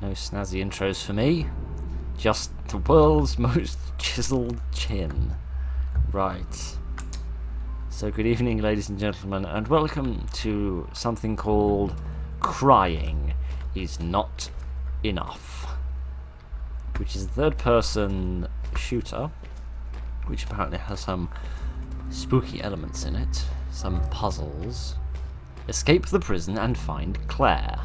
No snazzy intros for me. Just the world's most chiseled chin. Right. So good evening, ladies and gentlemen, and welcome to something called Crying is Not Enough, which is a third-person shooter, which apparently has some spooky elements in it, some puzzles. Escape the prison and find Claire.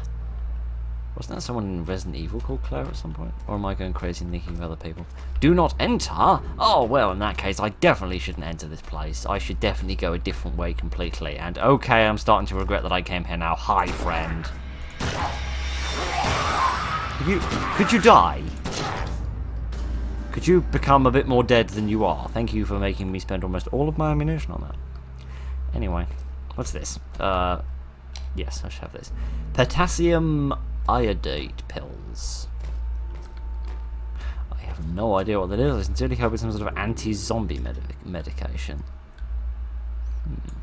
Wasn't there someone in Resident Evil called Claire at some point? Or am I going crazy and thinking of other people? Do not enter? Oh, well, in that case, I definitely shouldn't enter this place. I should definitely go a different way completely. And okay, I'm starting to regret that I came here now. Hi, friend. Could you die? Could you become a bit more dead than you are? Thank you for making me spend almost all of my ammunition on that. Anyway, what's this? Yes, I should have this. Potassium iodate pills. I have no idea what that is. I sincerely hope it's some sort of anti-zombie medication.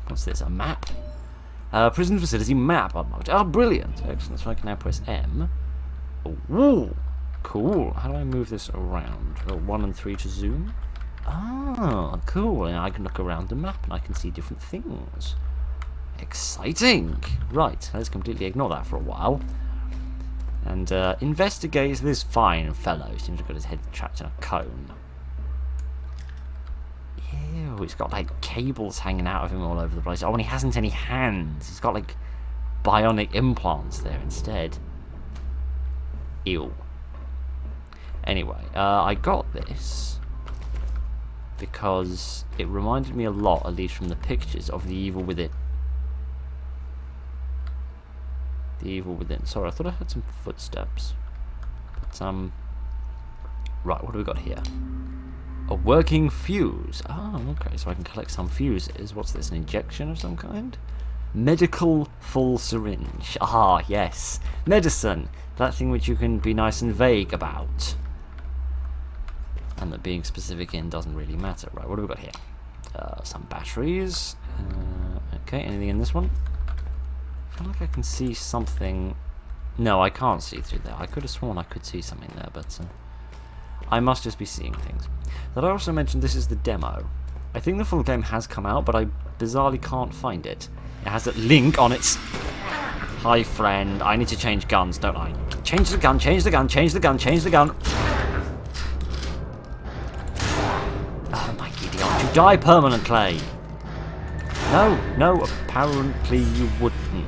What's this? A map? Prison facility map unlocked. Oh, brilliant. Excellent. So I can now press M. Ooh, cool. How do I move this around? 1 and 3 to zoom. Ah, cool. And I can look around the map and I can see different things. Exciting! Right, let's completely ignore that for a while. And investigate this fine fellow. Seems to have got his head trapped in a cone. Ew, he's got like cables hanging out of him all over the place. Oh, and he hasn't any hands. He's got like bionic implants there instead. Ew. Anyway, I got this because it reminded me a lot, at least from the pictures, of The Evil Within. The Evil Within. Sorry, I thought I heard some footsteps. But, right, what do we got here? A working fuse. Oh, okay, so I can collect some fuses. What's this, an injection of some kind? Medical full syringe. Ah, yes. Medicine. That thing which you can be nice and vague about. And that being specific in doesn't really matter. Right, what do we got here? Some batteries. Okay, anything in this one? I feel like I can see something. No, I can't see through there. I could have sworn I could see something there, but I must just be seeing things. That I also mentioned this is the demo. I think the full game has come out, but I bizarrely can't find it. It has a link on its... Hi, friend. I need to change guns, don't I? Change the gun, change the gun, change the gun, change the gun. Oh, my Gideon. You die permanently. No, apparently you wouldn't.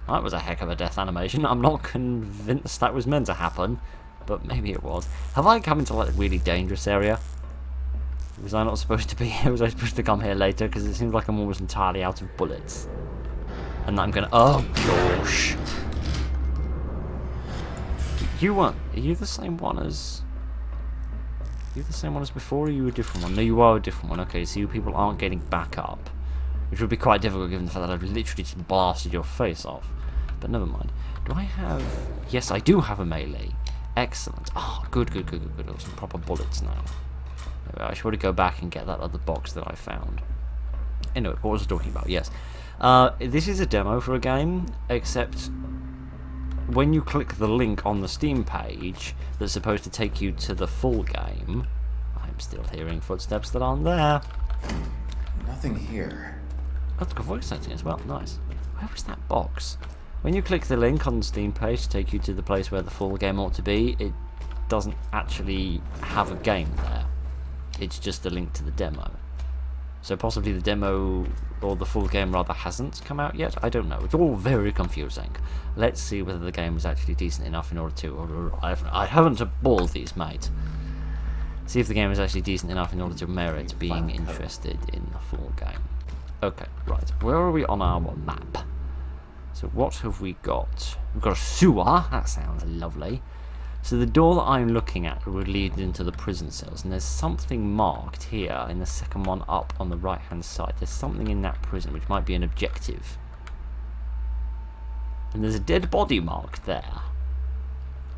That was a heck of a death animation. I'm not convinced that was meant to happen, but maybe it was. Have I come into like a really dangerous area? Was I not supposed to be here? Was I supposed to come here later? Because it seems like I'm almost entirely out of bullets. And I'm gonna... Oh, gosh. Are you the same one as... Are you the same one as before, or are you a different one? No, you are a different one. Okay, so you people aren't getting back up. Which would be quite difficult given the fact that I've literally just blasted your face off. But never mind. Do I have... Yes, I do have a melee. Excellent. Oh, good. Got some proper bullets now. Anyway, I should probably go back and get that other box that I found. Anyway, what was I talking about? Yes. This is a demo for a game, except when you click the link on the Steam page that's supposed to take you to the full game, I'm still hearing footsteps that aren't there. Nothing here. Oh, it's got voice acting as well. Nice. Where was that box? When you click the link on the Steam page to take you to the place where the full game ought to be, it doesn't actually have a game there. It's just a link to the demo. So possibly the demo, or the full game rather, hasn't come out yet? I don't know. It's all very confusing. Let's see whether the game is actually decent enough in order to... I haven't balled these, mate. See if the game is actually decent enough in order to merit being interested in the full game. Okay, right. Where are we on our map? So what have we got? We've got a sewer. That sounds lovely. So the door that I'm looking at would lead into the prison cells, and there's something marked here in the second one up on the right hand side. There's something in that prison which might be an objective. And there's a dead body marked there.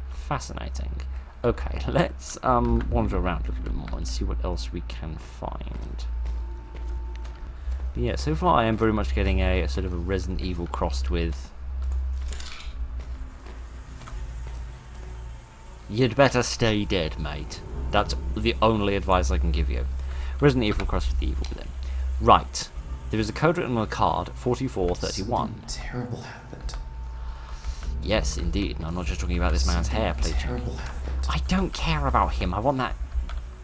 Fascinating. Okay, let's wander around a little bit more and see what else we can find. But yeah, so far I am very much getting a sort of a Resident Evil crossed with... You'd better stay dead, mate. That's the only advice I can give you. Resident Evil crossed with the Evil Within. Right. There is a code written on the card, 4431. Something terrible happened. Yes, indeed. And I'm not just talking about this man's hair bleaching. Terrible happened. I don't care about him. I want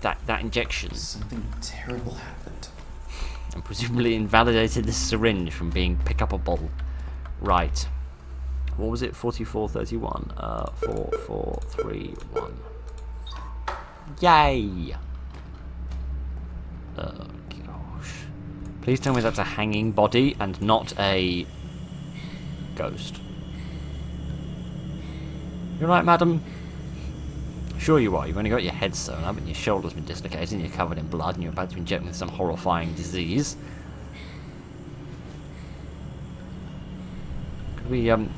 that injection. Something terrible happened. And presumably invalidated this syringe from being pick-upable. Right. What was it? 4431. 4431. Yay! Oh gosh. Please tell me that's a hanging body and not a ghost. You're right, madam. Sure you are. You've only got your head sewn up and your shoulder's been dislocated and you're covered in blood and you're about to inject me with some horrifying disease. Could we, I'm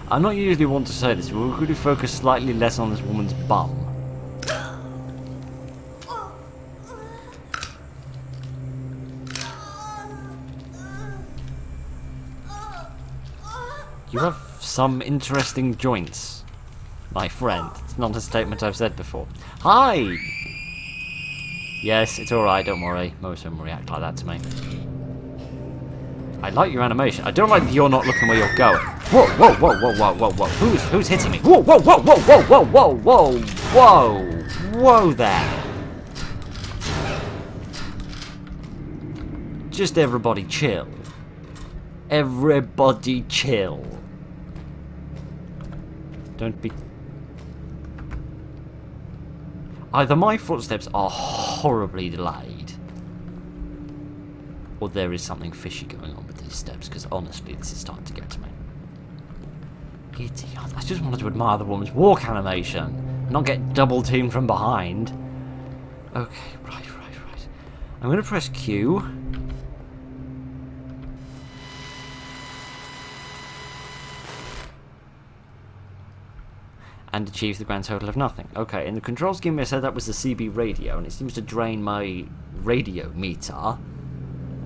not usually one to say this, but could we focus slightly less on this woman's bum? You have some interesting joints, my friend. It's not a statement I've said before. Hi! Yes, it's alright, don't worry. Most of them react like that to me. I like your animation. I don't like that you're not looking where you're going. Whoa, whoa, whoa, whoa, whoa, whoa, whoa. Who's hitting me? Whoa, whoa, whoa, whoa, whoa, whoa, whoa, whoa, whoa. Whoa there. Just everybody chill. Everybody chill. Don't be... Either my footsteps are horribly delayed, or there is something fishy going on with these steps, because honestly, this is starting to get to me. Idiot. I just wanted to admire the woman's walk animation, not get double-teamed from behind. Okay, right. I'm going to press Q. And achieve the grand total of nothing. Okay, in the control scheme I said that was the CB radio, and it seems to drain my radio meter,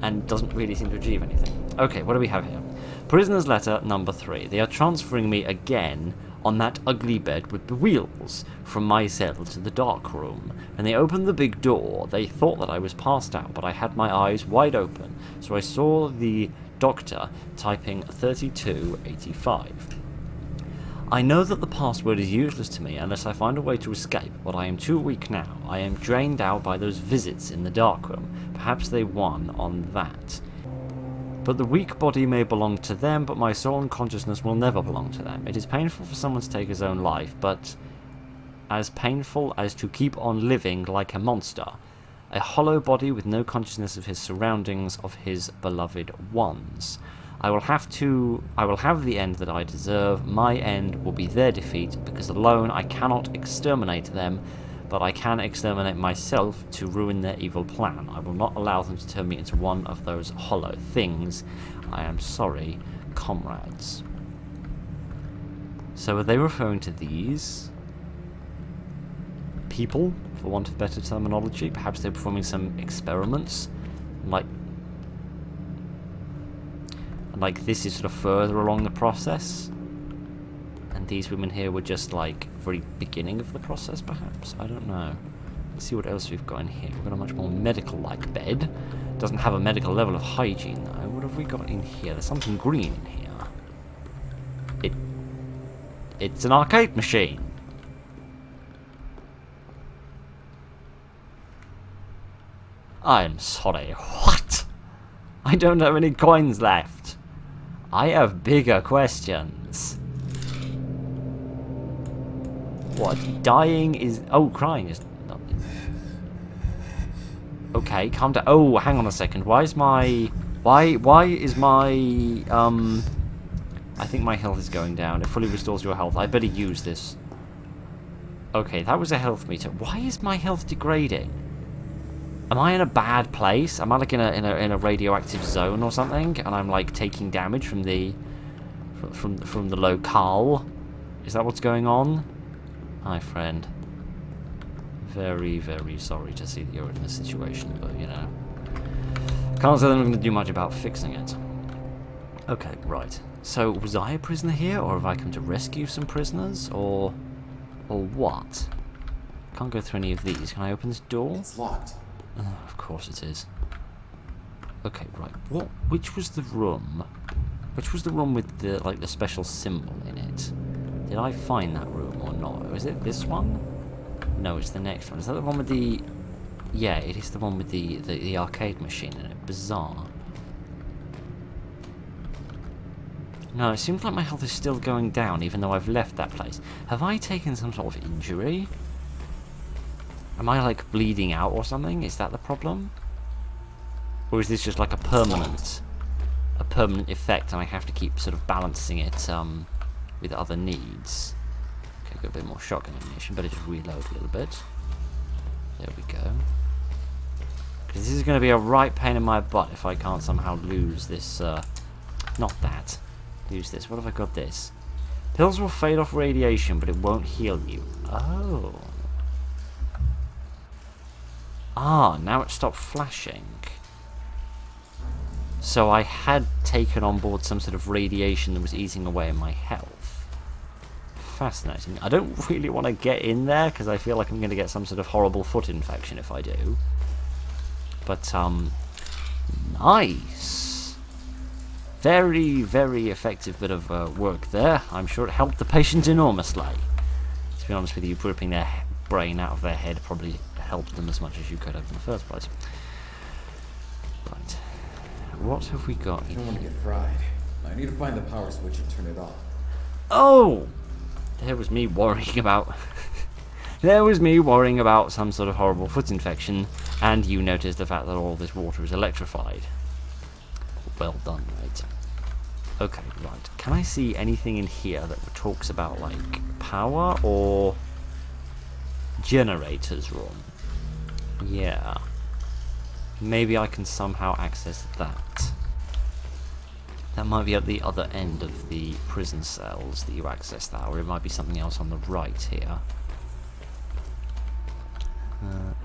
and doesn't really seem to achieve anything. Okay, what do we have here? Prisoner's letter number 3. They are transferring me again on that ugly bed with the wheels from my cell to the dark room. When they opened the big door, they thought that I was passed out, but I had my eyes wide open, so I saw the doctor typing 3285. I know that the password is useless to me unless I find a way to escape, but I am too weak now. I am drained out by those visits in the darkroom. Perhaps they won on that. But the weak body may belong to them, but my soul and consciousness will never belong to them. It is painful for someone to take his own life, but as painful as to keep on living like a monster. A hollow body with no consciousness of his surroundings, of his beloved ones. I will have the end that I deserve. My end will be their defeat, because alone I cannot exterminate them, but I can exterminate myself to ruin their evil plan. I will not allow them to turn me into one of those hollow things. I am sorry, comrades. So are they referring to these people, for want of better terminology? Perhaps they're performing some experiments, like this is sort of further along the process, and these women here were just like very beginning of the process, perhaps. I don't know. Let's see what else we've got in here. We've got a much more medical-like bed. Doesn't have a medical level of hygiene though. What have we got in here? There's something green in here. It's an arcade machine. I'm sorry. What? I don't have any coins left. I have bigger questions. What? Dying is... Oh, crying is... not... Okay, calm down. Oh, hang on a second. Why is my... Why is my... I think my health is going down. It fully restores your health. I better use this. Okay, that was a health meter. Why is my health degrading? Am I in a bad place? Am I like in a radioactive zone or something? And I'm like taking damage from the locale? Is that what's going on? Hi, friend. Very, very sorry to see that you're in this situation, but you know. Can't say that I'm going to do much about fixing it. Okay, right. So, was I a prisoner here, or have I come to rescue some prisoners, or what? Can't go through any of these. Can I open this door? It's locked. Of course it is. Okay, right. What? Which was the room? Which was the room with the the special symbol in it? Did I find that room or not? Was it this one? No, it's the next one. Is that the one with the? Yeah, it is the one with the arcade machine in it. Bizarre. No, it seems like my health is still going down even though I've left that place. Have I taken some sort of injury? Am I like bleeding out or something? Is that the problem? Or is this just like a permanent effect and I have to keep sort of balancing it with other needs? Okay, got a bit more shotgun ammunition, better just reload a little bit. There we go. Because this is going to be a right pain in my butt if I can't somehow lose this, not that. Use this. What have I got this? Pills will fade off radiation, but it won't heal you. Oh. Ah, now it stopped flashing. So I had taken on board some sort of radiation that was eating away at my health. Fascinating. I don't really want to get in there, because I feel like I'm going to get some sort of horrible foot infection if I do. But, nice. Very, very effective bit of work there. I'm sure it helped the patient enormously. To be honest with you, ripping their brain out of their head probably helped them as much as you could have in the first place. Right. What have we got? I don't want to get fried. I need to find the power switch and turn it off. Oh! There was me worrying about... there was me worrying about some sort of horrible foot infection, and you noticed the fact that all this water is electrified. Well done, mate. Okay, right. Can I see anything in here that talks about, like, power or generators room? Yeah. Maybe I can somehow access that. That might be at the other end of the prison cells that you access that, or it might be something else on the right here.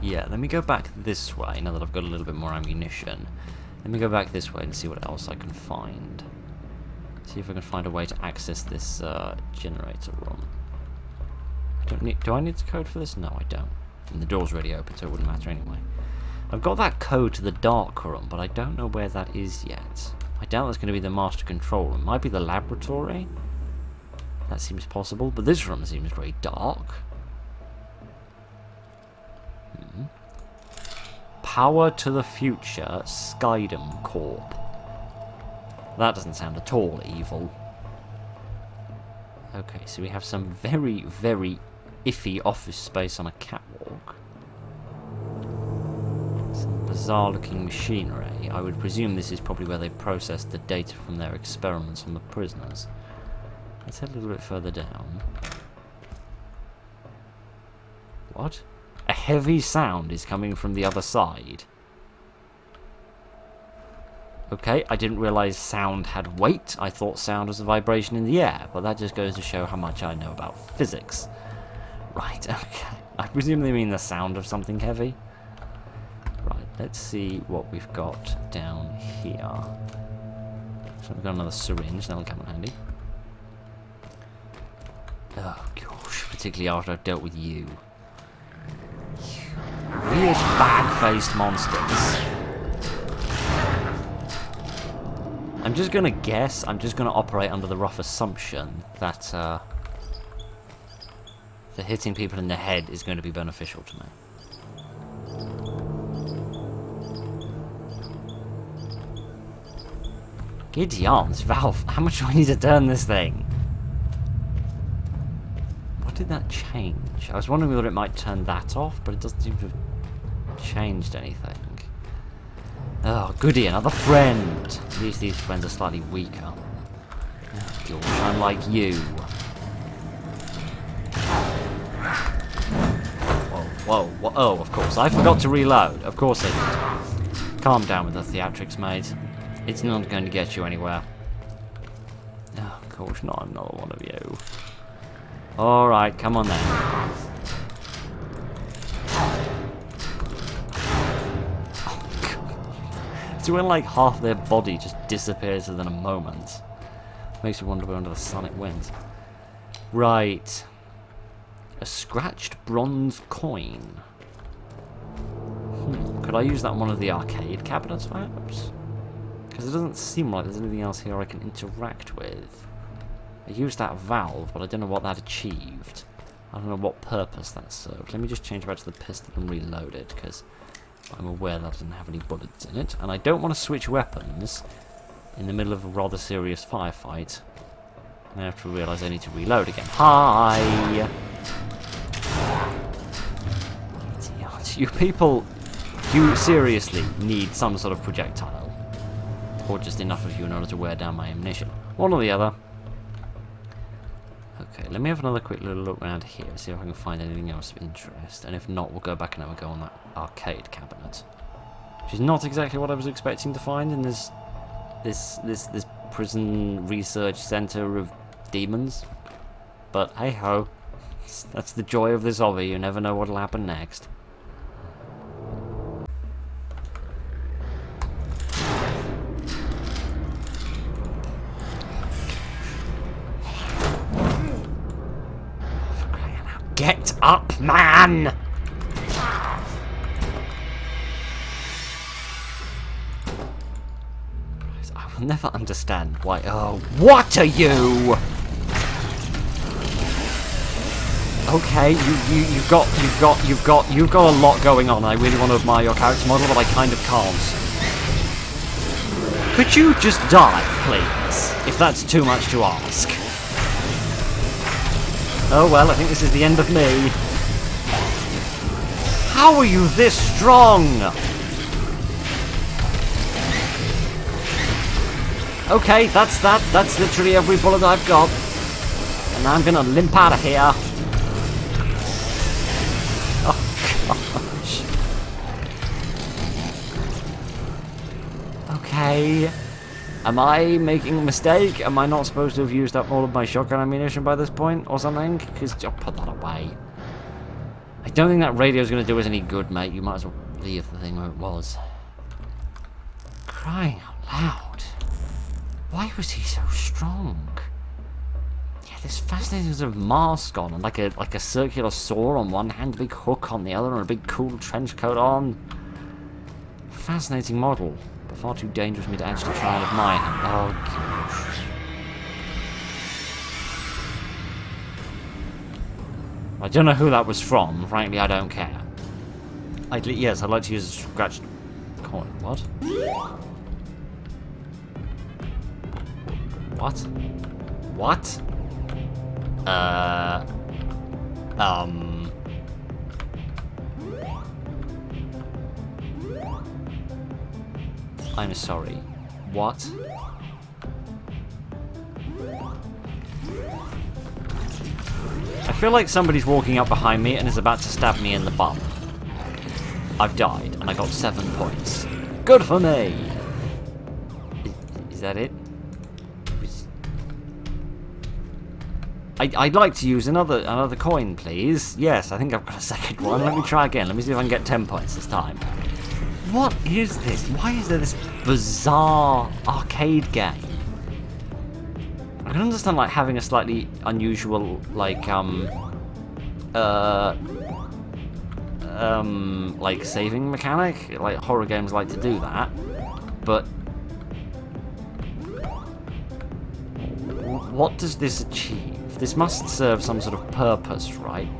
Yeah, let me go back this way, now that I've got a little bit more ammunition. Let me go back this way and see what else I can find. See if I can find a way to access this generator room. Do I need the code for this? No, I don't. And the door's already open, so it wouldn't matter anyway. I've got that code to the dark room, but I don't know where that is yet. I doubt that's going to be the master control room. It might be the laboratory. That seems possible, but this room seems very dark. Power to the Future, Skydom Corp. That doesn't sound at all evil. Okay, so we have some very, very iffy office space on a catwalk. Some bizarre looking machinery. I would presume this is probably where they processed the data from their experiments on the prisoners. Let's head a little bit further down. What? A heavy sound is coming from the other side. Okay, I didn't realise sound had weight. I thought sound was a vibration in the air, but that just goes to show how much I know about physics. Right, okay. I presume they mean the sound of something heavy. Right, let's see what we've got down here. So we've got another syringe, that'll come in handy. Oh gosh, particularly after I've dealt with you. Weird bag-faced monsters. I'm just gonna guess, I'm just gonna operate under the rough assumption that that hitting people in the head is going to be beneficial to me. Gideon's valve. How much do I need to turn this thing? What did that change? I was wondering whether it might turn that off, but it doesn't seem to have changed anything. Oh, goody, another friend. At least these friends are slightly weaker. Oh, gosh, unlike you. Whoa, whoa, oh, of course. I forgot to reload. Of course I did. Calm down with the theatrics, mate. It's not going to get you anywhere. Oh, gosh, not another one of you. Alright, come on then. It's when like half their body just disappears within a moment. Makes me wonder where under the sun it went. Right. A scratched bronze coin. Could I use that on one of the arcade cabinets, perhaps? Because it doesn't seem like there's anything else here I can interact with. I used that valve, but I don't know what that achieved. I don't know what purpose that served. Let me just change back to the pistol and reload it, because I'm aware that doesn't have any bullets in it. And I don't want to switch weapons in the middle of a rather serious firefight. I have to realise I need to reload again. Hi! You people, you seriously need some sort of projectile. Or just enough of you in order to wear down my ammunition. One or the other. Okay, let me have another quick little look around here, see if I can find anything else of interest. And if not, we'll go back and have a go on that arcade cabinet. Which is not exactly what I was expecting to find in this prison research centre of demons. But hey ho, that's the joy of this hobby, you never know what'll happen next. Get up, man! I will never understand why. Oh, what are you? Okay, you've got a lot going on. I really want to admire your character model, but I kind of can't. Could you just die, please? If that's too much to ask. Oh well, I think this is the end of me. How are you this strong? Okay, that's that. That's literally every bullet I've got. And now I'm gonna limp out of here. Oh gosh. Okay. Am I making a mistake? Am I not supposed to have used up all of my shotgun ammunition by this point or something? Because I'll put that away. I don't think that radio's going to do us any good, mate. You might as well leave the thing where it was. Crying out loud. Why was he so strong? Yeah, this fascinating sort of mask on and like a circular saw on one hand, a big hook on the other, and a big cool trench coat on. Fascinating model. Far too dangerous for me to actually try and admire him. Oh, gosh. I don't know who that was from. Frankly, I don't care. Yes, I'd like to use a scratched coin. What? What? What? I'm sorry. What? I feel like somebody's walking up behind me and is about to stab me in the bum. I've died, and I got 7 points. Good for me! Is that it? I'd like to use another coin, please. Yes, I think I've got a second one. Let me try again. Let me see if I can get 10 points this time. What is this? Why is there this bizarre arcade game? I can understand like having a slightly unusual like saving mechanic. Like horror games like to do that. But what does this achieve? This must serve some sort of purpose, right?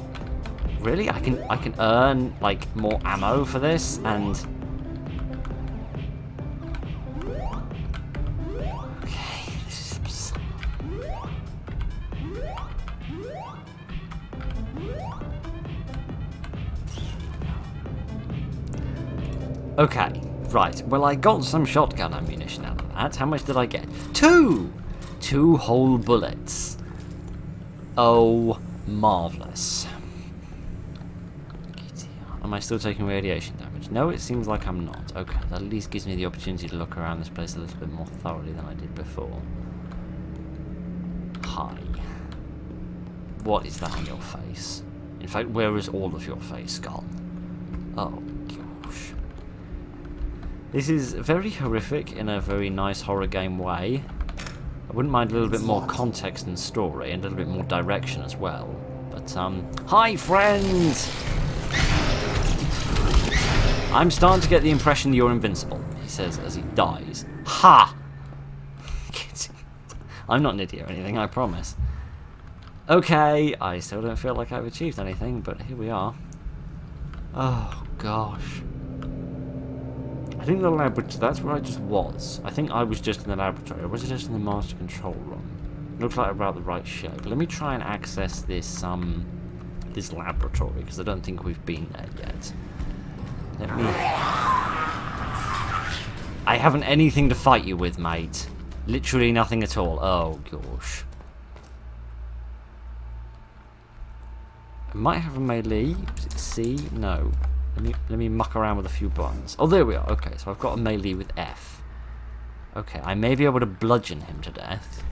Really? I can earn like more ammo for this and okay, right. Well, I got some shotgun ammunition out of that. How much did I get? 2! 2 whole bullets. Oh, marvellous. Am I still taking radiation damage? No, it seems like I'm not. Okay, that at least gives me the opportunity to look around this place a little bit more thoroughly than I did before. Hi. What is that on your face? In fact, where is all of your face gone? Oh, gosh. This is very horrific in a very nice horror game way. I wouldn't mind a little bit more context and story, and a little bit more direction as well. But, hi friends! I'm starting to get the impression you're invincible, he says as he dies. Ha! I'm not an idiot or anything, I promise. Okay, I still don't feel like I've achieved anything, but here we are. Oh, gosh. I think the laboratory, that's where I just was. I think I was just in the laboratory, or was it just in the master control room? Looks like about the right shape. Let me try and access this, this laboratory, because I don't think we've been there yet. Let me... I haven't anything to fight you with, mate. Literally nothing at all. Oh, gosh. I might have a melee. Is it C? No. Let me muck around with a few buttons. Oh, there we are. Okay, so I've got a melee with F. Okay, I may be able to bludgeon him to death.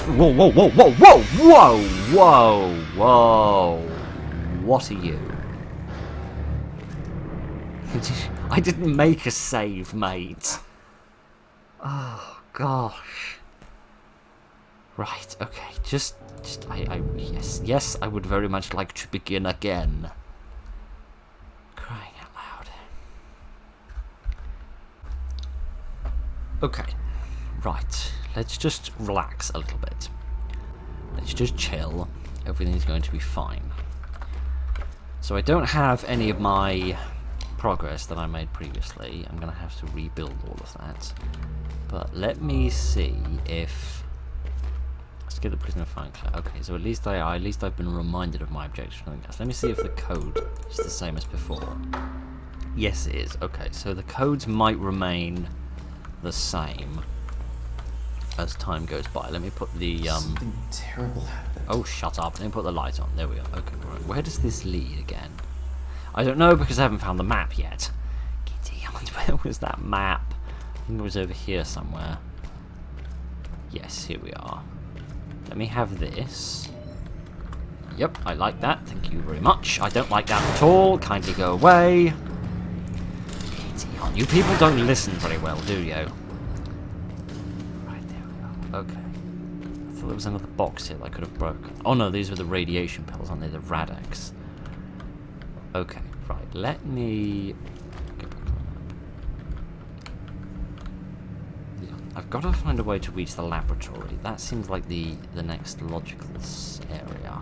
Whoa, whoa, whoa, whoa, whoa, whoa, whoa, whoa. What are you? I didn't make a save, mate. Oh, gosh. Right, okay, yes, I would very much like to begin again. Crying out loud. Okay, right, let's just relax a little bit. Let's just chill. Everything's going to be fine. So I don't have any of my progress that I made previously. I'm going to have to rebuild all of that. But let me see if... Let's get the prisoner find clear. Okay, so at least I've been reminded of my objection. Let me see if the code is the same as before. Yes, it is. Okay, so the codes might remain the same as time goes by. Let me put the Something terrible happened. Oh, shut up! Let me put the light on. There we go. Okay, right. Where does this lead again? I don't know because I haven't found the map yet. Giddy, where was that map? I think it was over here somewhere. Yes, here we are. Let me have this. Yep, I like that. Thank you very much. I don't like that at all. Kindly go away. You people don't listen very well, do you? Right, there we go. Okay. I thought there was another box here that I could have broken. Oh no, these were the radiation pills, aren't they? The Radex. Okay, right. Let me... get back on the map. I've got to find a way to reach the laboratory. That seems like the next logical area.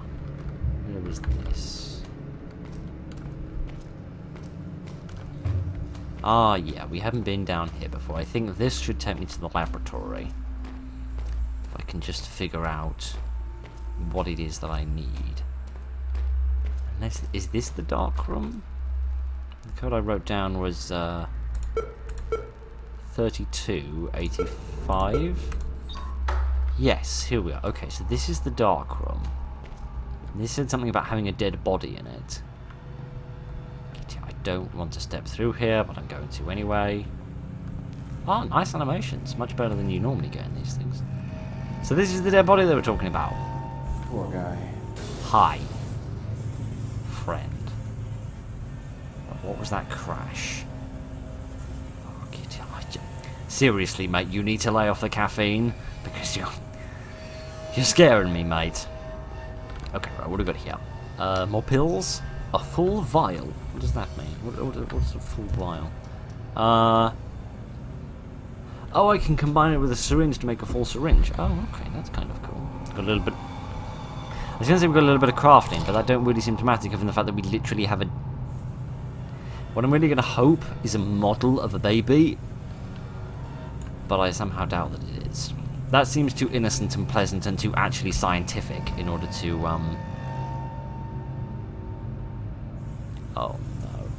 Where is this? Ah, yeah, we haven't been down here before. I think this should take me to the laboratory. If I can just figure out what it is that I need. Unless, is this the dark room? The code I wrote down was 3285. Yes, here we are. Okay, so this is the dark room. And this said something about having a dead body in it. I don't want to step through here, but I'm going to anyway. Oh, nice animations. Much better than you normally get in these things. So this is the dead body they were talking about. Poor guy. Hi. Friend. What was that crash? Oh, seriously, mate, you need to lay off the caffeine because you're scaring me, mate. Okay, right, what do we got here? More pills? A full vial? What does that mean? What's a full vial? Oh, I can combine it with a syringe to make a full syringe. Oh, okay, that's kind of cool. Got a little bit... I was going to say we've got a little bit of crafting, but that don't really seem symptomatic given the fact that we literally have a... What I'm really going to hope is a model of a baby, but I somehow doubt that it is. That seems too innocent and pleasant and too actually scientific in order to, Oh, no.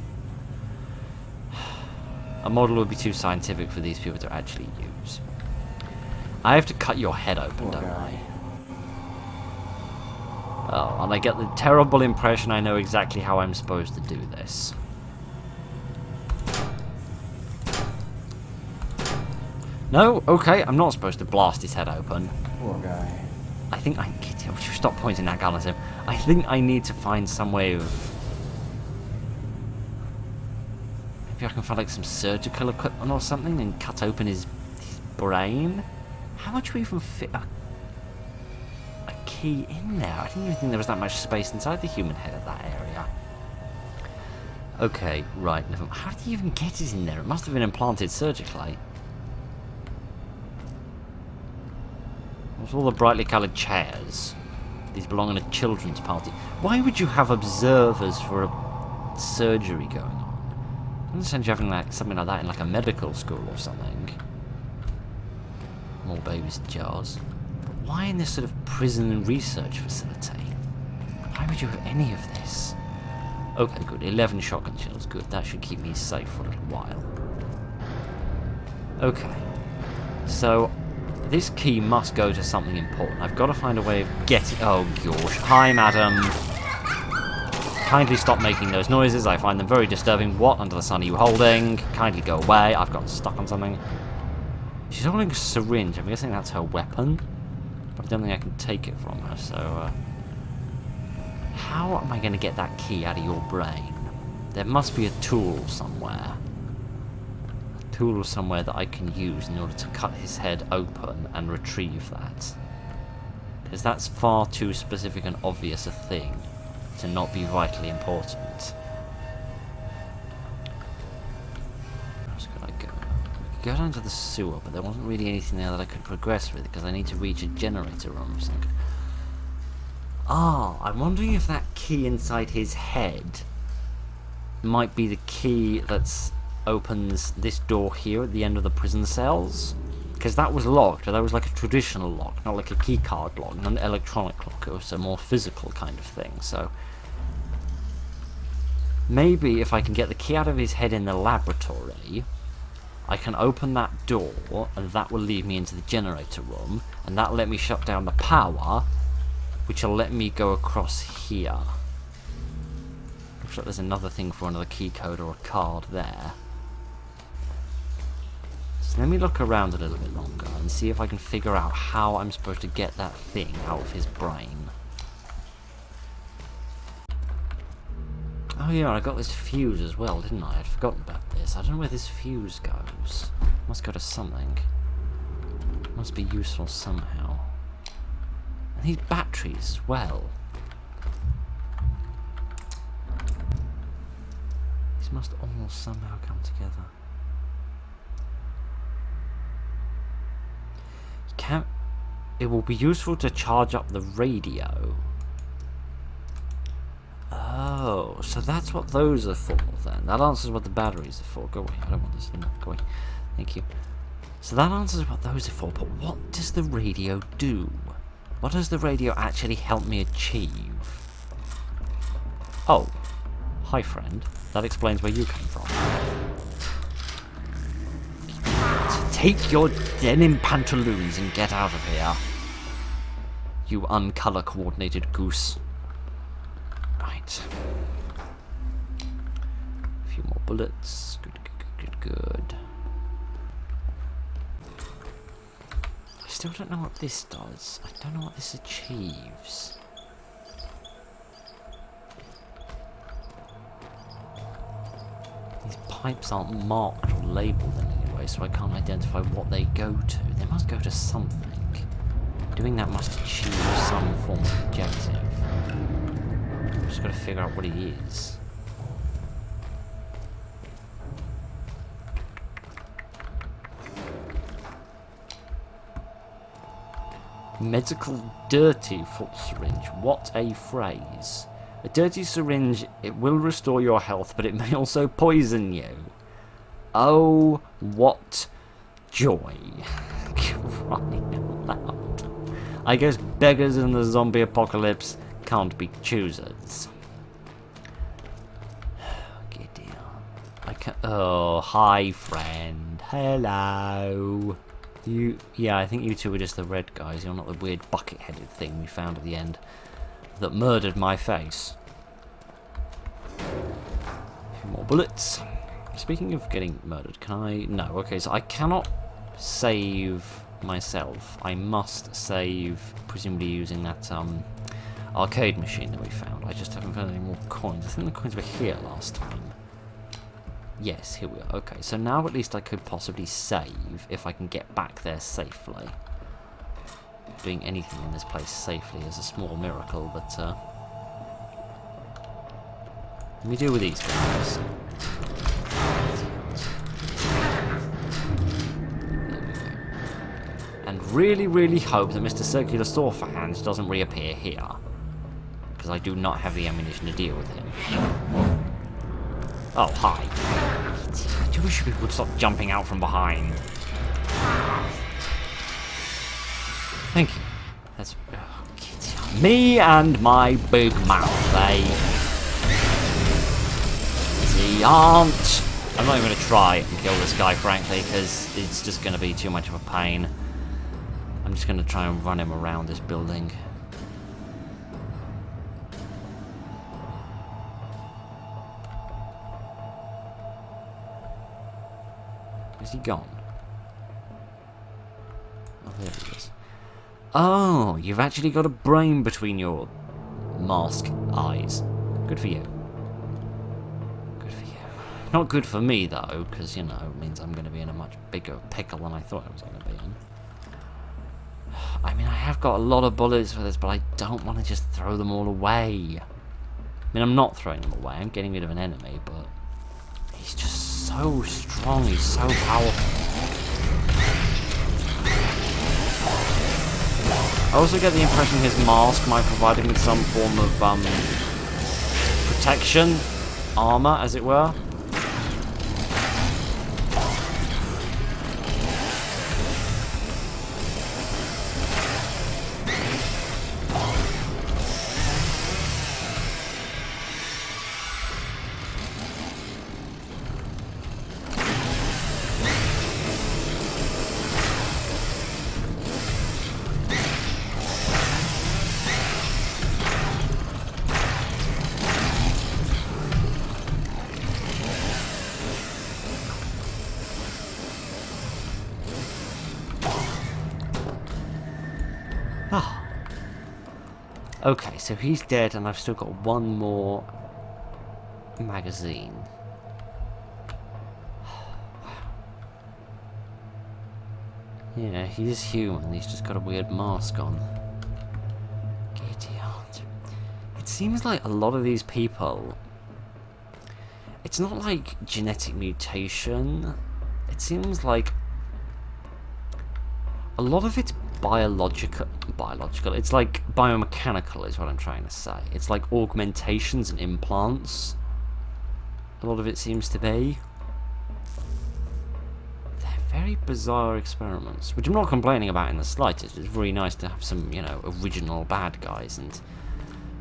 A model would be too scientific for these people to actually use. I have to cut your head open, don't I? Oh, and I get the terrible impression I know exactly how I'm supposed to do this. No? Okay, I'm not supposed to blast his head open. Poor guy. I think I... Would you stop pointing that gun at him? I think I need to find some way of... Maybe I can find like some surgical equipment or something and cut open his brain. How much would we even fit a key in there? I didn't even think there was that much space inside the human head at that area. Okay, right. How did you even get it in there? It must have been implanted surgically. What's all the brightly coloured chairs? These belong in a children's party. Why would you have observers for a surgery going on? I understand you having like something like that in like a medical school or something. More babies in jars. But why in this sort of prison and research facility? Why would you have any of this? Okay, good. 11 shotgun shells. Good. That should keep me safe for a little while. Okay. So, this key must go to something important. I've got to find a way of getting... Oh, gosh. Hi, madam. Kindly stop making those noises. I find them very disturbing. What under the sun are you holding? Kindly go away. I've got stuck on something. She's holding a syringe. I'm guessing that's her weapon. But I don't think I can take it from her, so... How am I going to get that key out of your brain? There must be a tool somewhere. A tool somewhere that I can use in order to cut his head open and retrieve that. Because that's far too specific and obvious a thing to not be vitally important. Where else could I go? We could go down to the sewer, but there wasn't really anything there that I could progress with because I need to reach a generator room or something. Ah, I'm wondering if that key inside his head might be the key that opens this door here at the end of the prison cells. Because that was locked, but that was like a traditional lock, not like a key card lock, not an electronic lock. It was a more physical kind of thing. So maybe if I can get the key out of his head in the laboratory, I can open that door, and that will lead me into the generator room, and that'll let me shut down the power, which will let me go across here. Looks like there's another thing for another key code or a card there. So let me look around a little bit longer and see if I can figure out how I'm supposed to get that thing out of his brain. Oh yeah, I got this fuse as well, didn't I? I'd forgotten about this. I don't know where this fuse goes. Must go to something. Must be useful somehow. And these batteries as well. These must all somehow come together. It will be useful to charge up the radio. Oh, so that's what those are for then. That answers what the batteries are for. Go away, I don't want this anymore. Go away. Thank you. So that answers what those are for, but what does the radio do? What does the radio actually help me achieve? Oh. Hi, friend. That explains where you came from. Take your denim pantaloons and get out of here. You uncolour coordinated goose. Right. A few more bullets. Good, good, good, good. I still don't know what this does. I don't know what this achieves. These pipes aren't marked or labelled in any way, so I can't identify what they go to. They must go to something. Doing that must achieve some form of objective. I've just got to figure out what it is. Medical dirty full syringe. What a phrase. A dirty syringe, it will restore your health, but it may also poison you. Oh, what joy. Crying out loud. I guess beggars in the zombie apocalypse can't be choosers. Giddy on. I can't. Oh, hi, friend. Hello. Yeah, I think you two are just the red guys. You're not the weird bucket-headed thing we found at the end that murdered my face. A few more bullets. Speaking of getting murdered, can I... No, okay, so I cannot save myself. I must save, presumably using that arcade machine that we found. I just haven't found any more coins. I think the coins were here last time. Yes, here we are. Okay, so now at least I could possibly save if I can get back there safely. Doing anything in this place safely is a small miracle, but let me deal with these guys. There we go. And really, really hope that Mr. Circular Saw for Hands doesn't reappear here. Because I do not have the ammunition to deal with him. Oh, hi. I do wish people would stop jumping out from behind. Thank you. That's... Oh, me and my big mouth, eh? The aunt. I'm not even going to try and kill this guy, frankly, because it's just going to be too much of a pain. I'm just going to try and run him around this building. Is he gone? Oh, there he is. Oh, you've actually got a brain between your mask eyes. Good for you. Good for you. Not good for me, though, because, you know, it means I'm going to be in a much bigger pickle than I thought I was going to be in. I mean, I have got a lot of bullets for this, but I don't want to just throw them all away. I mean, I'm not throwing them away. I'm getting rid of an enemy, but he's just so strong. He's so powerful. I also get the impression his mask might provide him with some form of protection, armor, as it were. Ah. Okay, so he's dead, and I've still got one more magazine. Yeah, he is human. He's just got a weird mask on. Idiot. It seems like a lot of these people... It's not like genetic mutation. It seems like... A lot of it's biological. It's like biomechanical is what I'm trying to say. It's like augmentations and implants. A lot of it seems to be. Very bizarre experiments, which I'm not complaining about in the slightest. It's really nice to have some, you know, original bad guys and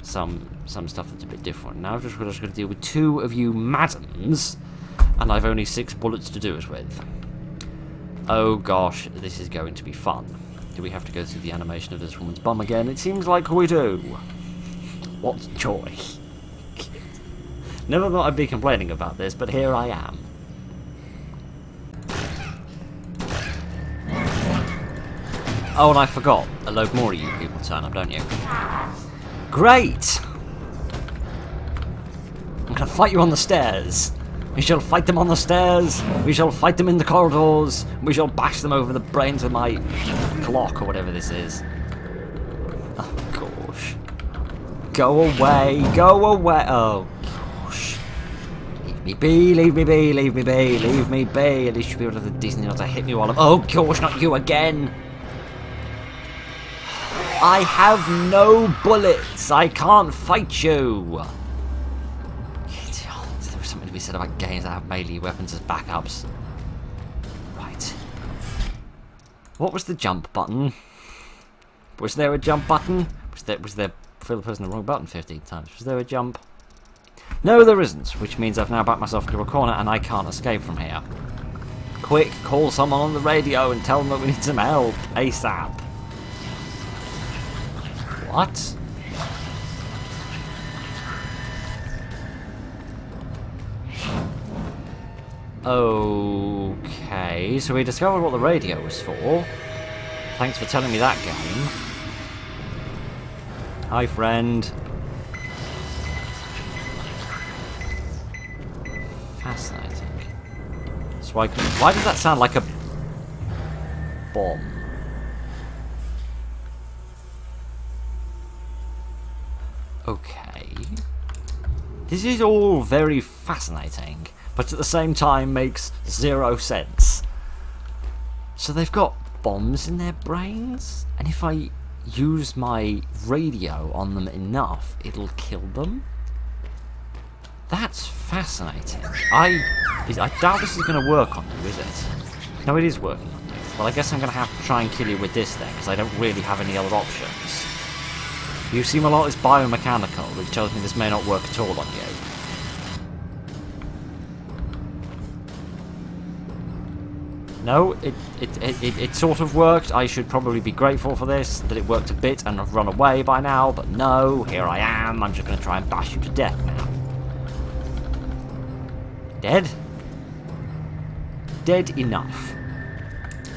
some stuff that's a bit different. Now I've just got to deal with two of you madams, and I've only 6 bullets to do it with. Oh gosh, this is going to be fun. Do we have to go through the animation of this woman's bum again? It seems like we do. What joy. Never thought I'd be complaining about this, but here I am. Oh, and I forgot. A load more of you people turn up, don't you? Great! I'm gonna fight you on the stairs. We shall fight them on the stairs. We shall fight them in the corridors. We shall bash them over the brains with my clock or whatever this is. Oh, gosh. Go away. Go away. Oh, gosh. Leave me be. Leave me be. Leave me be. Leave me be. At least you'll be able to have the decency not to hit me while I'm... Oh, gosh, not you again. I have no bullets. I can't fight you. There was something to be said about games that have melee weapons as backups. Right. What was the jump button? Was there a jump button? Was there Phil pressing the wrong button 15 times? Was there a jump? No, there isn't, which means I've now backed myself into a corner and I can't escape from here. Quick, call someone on the radio and tell them that we need some help ASAP. What? Okay, so we discovered what the radio was for. Thanks for telling me that, game. Hi, friend. Fascinating. So why does that sound like a bomb? Okay. This is all very fascinating, but at the same time makes 0 sense. So they've got bombs in their brains, and if I use my radio on them enough, it'll kill them? That's fascinating. I doubt this is going to work on you, is it? No, it is working on you. Well, I guess I'm going to have to try and kill you with this then, because I don't really have any other options. You seem a lot less biomechanical, which tells me this may not work at all on you. No, it sort of worked. I should probably be grateful for this, that it worked a bit and have run away by now, but no, here I am. I'm just going to try and bash you to death now. Dead? Dead enough.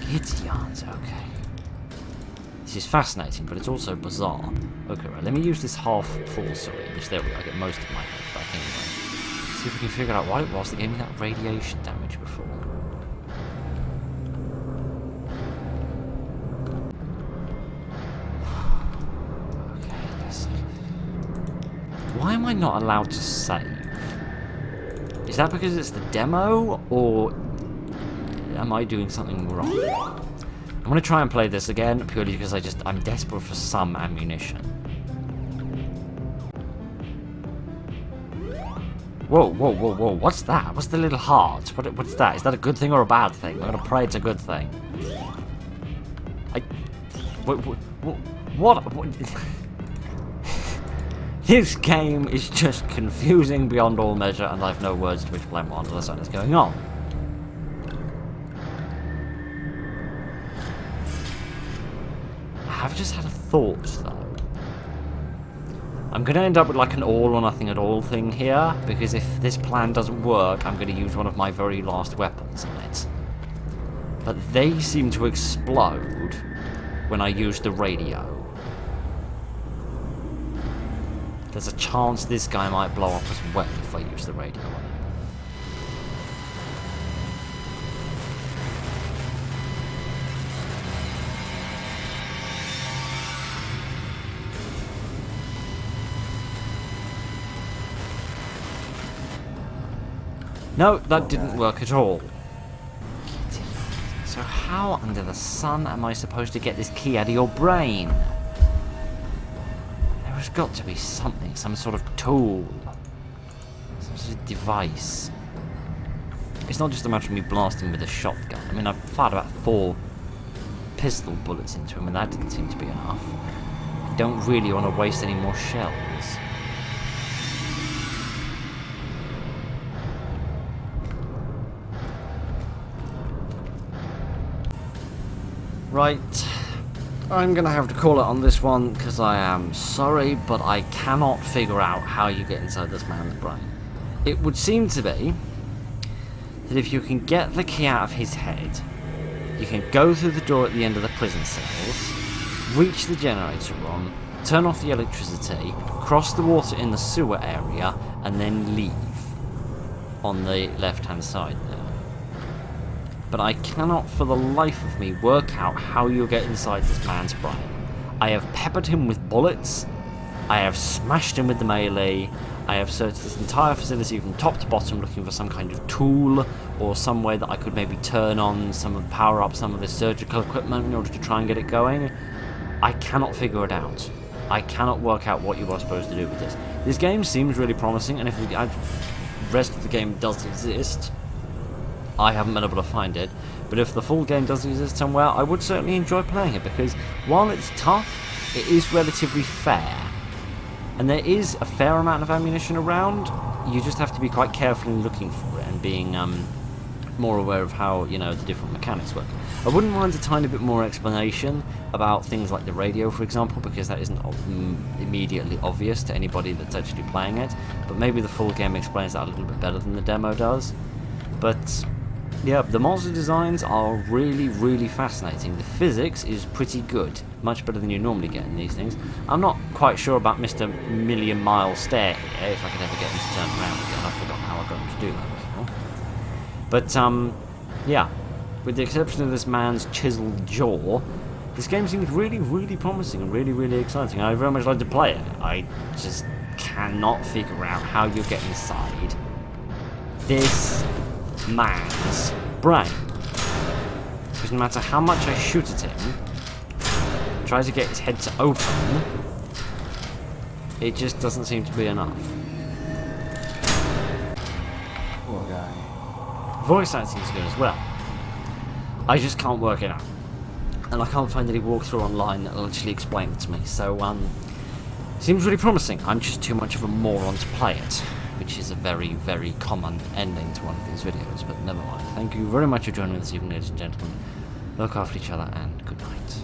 Idiots, okay. This is fascinating, but it's also bizarre. Okay, right, let me use this half-full syringe. There we go, I get most of my health back anyway. See if we can figure out what it was that gave me that radiation damage before. Okay, let's see. Why am I not allowed to save? Is that because it's the demo, or am I doing something wrong? I'm going to try and play this again, purely because I'm desperate for some ammunition. Whoa, whoa, whoa, whoa, what's that? What's the little heart? What's that? Is that a good thing or a bad thing? I'm going to pray it's a good thing. What? This game is just confusing beyond all measure, and I've no words to explain what under the sun is going on. I've just had a thought, though. I'm going to end up with like an all or nothing at all thing here, because if this plan doesn't work, I'm going to use one of my very last weapons on it. But they seem to explode when I use the radio. There's a chance this guy might blow up as well if I use the radio on him. No, that didn't work at all. So how under the sun am I supposed to get this key out of your brain? There's got to be something, some sort of tool, some sort of device. It's not just a matter of me blasting with a shotgun. I mean, I've fired about 4 pistol bullets into him, and that didn't seem to be enough. I don't really want to waste any more shells. Right. I'm going to have to call it on this one, because I am sorry, but I cannot figure out how you get inside this man's brain. It would seem to be that if you can get the key out of his head, you can go through the door at the end of the prison cells, reach the generator room, turn off the electricity, cross the water in the sewer area, and then leave on the left-hand side there. But I cannot for the life of me work out how you'll get inside this man's brain. I have peppered him with bullets, I have smashed him with the melee, I have searched this entire facility from top to bottom looking for some kind of tool or some way that I could maybe turn on power up some of the surgical equipment in order to try and get it going. I cannot figure it out. I cannot work out what you are supposed to do with this. This game seems really promising, and if the rest of the game does exist, I haven't been able to find it, but if the full game does exist somewhere, I would certainly enjoy playing it, because while it's tough, it is relatively fair. And there is a fair amount of ammunition around. You just have to be quite carefully looking for it and being more aware of how, the different mechanics work. I wouldn't mind a tiny bit more explanation about things like the radio, for example, because that isn't immediately obvious to anybody that's actually playing it, but maybe the full game explains that a little bit better than the demo does. But yeah, the monster designs are really, really fascinating. The physics is pretty good, much better than you normally get in these things. I'm not quite sure about Mr. Million Mile Stare here, if I could ever get him to turn around again. I've forgotten how I got him to do that before. But yeah, with the exception of this man's chiseled jaw, this game seems really, really promising and really, really exciting. I very much like to play it. I just cannot figure out how you get inside this man's brain. Because no matter how much I shoot at him, try to get his head to open, it just doesn't seem to be enough. Poor guy. Voice acting is good as well. I just can't work it out. And I can't find any walkthrough online that'll actually explain it to me. So, seems really promising. I'm just too much of a moron to play it, which is a very, very common ending to one of these videos, but never mind. Thank you very much for joining me this evening, ladies and gentlemen. Look after each other, and good night.